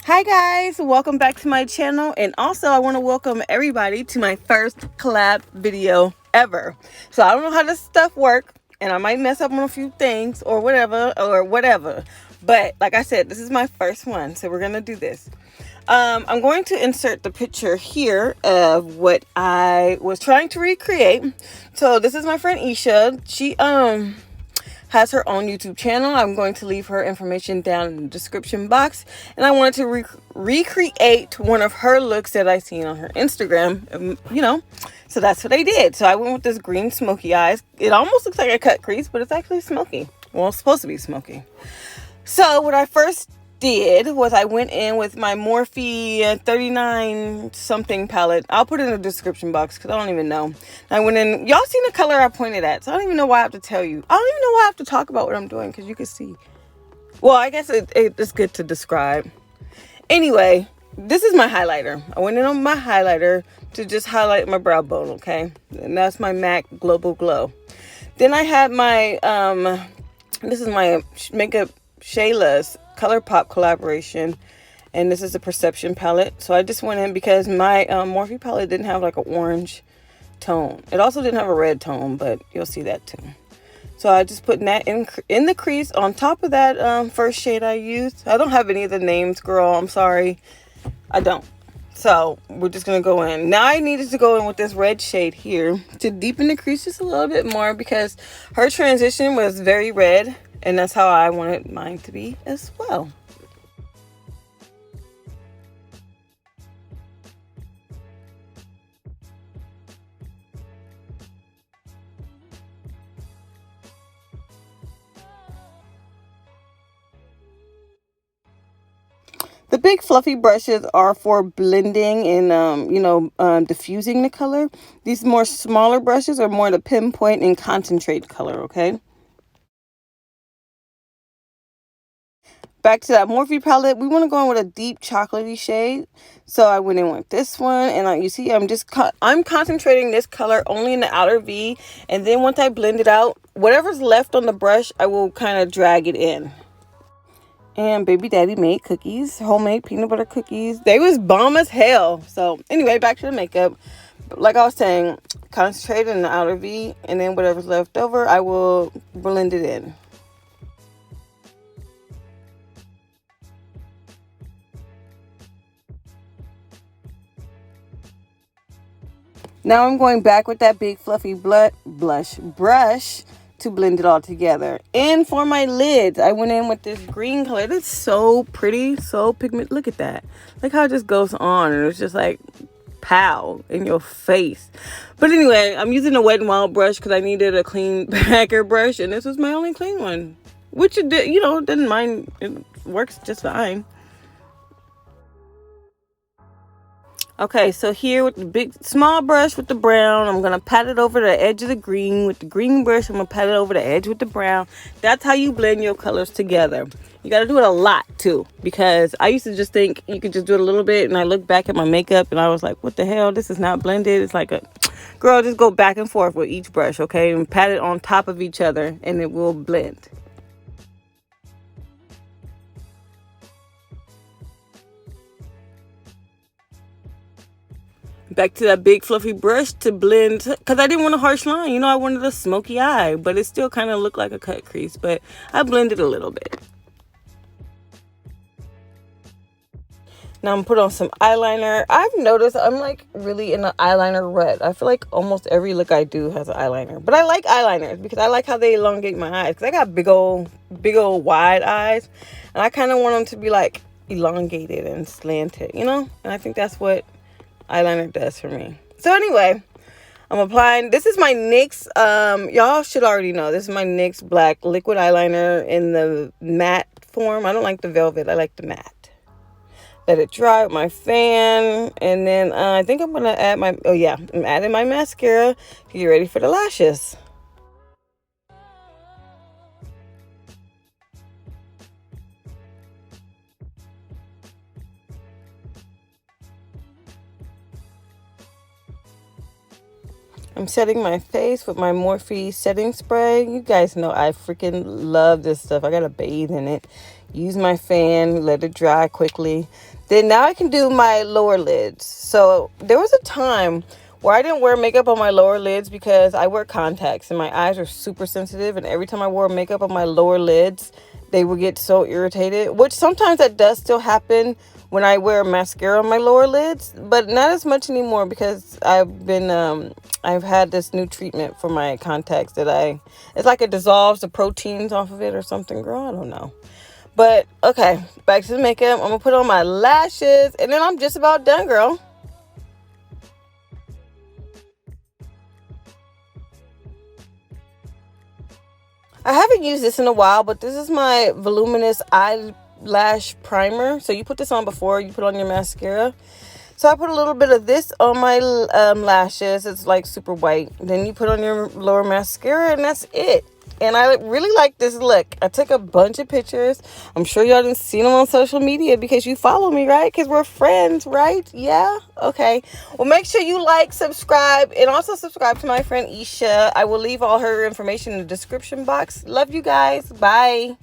Hi guys, welcome back to my channel, and also I want to welcome everybody to my first collab video ever. So I don't know how this stuff works, and I might mess up on a few things or whatever, but like I said, this is my first one, so we're gonna do this. I'm going to insert the picture here of what I was trying to recreate. So this is my friend Eisha. She has her own YouTube channel. I'm going to leave her information down in the description box. And I wanted to recreate one of her looks that I seen on her Instagram, So that's what I did. So I went with this green smoky eyes. It almost looks like a cut crease, but it's actually smoky. Well, it's supposed to be smoky. So what I first did was I went in with my Morphe 39 something palette. I'll put it in the description box because I don't even know. I went in. Y'all seen the color I pointed at, so I don't even know why I have to tell you. I don't even know why I have to talk about what I'm doing because you can see. Well, I guess it's good to describe. Anyway, this is my highlighter. I went in on my highlighter to just highlight my brow bone, okay? And that's my MAC Global Glow. Then I had my, this is my makeup Shayla's ColourPop collaboration, and this is the Perception palette. So I just went in because my Morphe palette didn't have like an orange tone. It also didn't have a red tone, but you'll see that too. So I just put that in the crease on top of that first shade I used. I don't have any of the names, girl. I'm sorry. I don't. So we're just going to go in. Now I needed to go in with this red shade here to deepen the crease just a little bit more because her transition was very red. And that's how I wanted mine to be as well. The big fluffy brushes are for blending and, diffusing the color. These more smaller brushes are more to pinpoint and concentrate color, okay? Back to that Morphe palette, we want to go in with a deep chocolatey shade. So I went in with this one, and you see I'm concentrating this color only in the outer V, and then once I blend it out, whatever's left on the brush, I will kind of drag it in. And baby daddy made cookies, homemade peanut butter cookies. They was bomb as hell. So anyway, back to the makeup. Like I was saying, concentrate in the outer V, and then whatever's left over, I will blend it in. Now I'm going back with that big fluffy blush brush to blend it all together. And for my lids, I went in with this green color. It's so pretty, so pigment. Look at that. Look how it just goes on, and it's just like pow in your face. But anyway, I'm using a Wet n Wild brush because I needed a clean packer brush, and this was my only clean one, which it did, didn't mind. It works just fine. Okay, so here with the small brush with the brown, I'm going to pat it over the edge of the green. With the green brush, I'm going to pat it over the edge with the brown. That's how you blend your colors together. You got to do it a lot, too, because I used to just think you could just do it a little bit, and I look back at my makeup, and I was like, what the hell? This is not blended. It's like girl, just go back and forth with each brush, okay, and pat it on top of each other, and it will blend. Back to that big fluffy brush to blend, because I didn't want a harsh line. I wanted a smoky eye, but it still kind of looked like a cut crease, but I blended a little bit. Now I'm put on some eyeliner. I've noticed I'm like really in an eyeliner rut. I feel like almost every look I do has an eyeliner, but I like eyeliners because I like how they elongate my eyes, because I got big old wide eyes, and I kind of want them to be like elongated and slanted, and I think that's what eyeliner does for me. So anyway, I'm applying, this is my NYX, y'all should already know, this is my NYX black liquid eyeliner in the matte form. I don't like the velvet, I like the matte. Let it dry with my fan, and then I think I'm gonna add I'm adding my mascara to get ready for the lashes. I'm setting my face with my Morphe setting spray. You guys know I freaking love this stuff. I gotta bathe in it. use my fan, let it dry quickly. Then now I can do my lower lids. So there was a time where I didn't wear makeup on my lower lids because I wear contacts and my eyes are super sensitive, and every time I wore makeup on my lower lids, they would get so irritated, which sometimes that does still happen when I wear mascara on my lower lids, but not as much anymore because I've had this new treatment for my contacts it's like it dissolves the proteins off of it or something, girl, I don't know. But okay, back to the makeup. I'm gonna put on my lashes and then I'm just about done, girl. I haven't used this in a while, but this is my voluminous eyelash primer. So you put this on before you put on your mascara. So I put a little bit of this on my lashes. It's like super white. Then you put on your lower mascara and that's it. And I really like this look. I took a bunch of pictures. I'm sure y'all didn't see them on social media because you follow me, right? Because we're friends, right? Yeah? Okay. Well, make sure you like, subscribe, and also subscribe to my friend Eisha. I will leave all her information in the description box. Love you guys. Bye.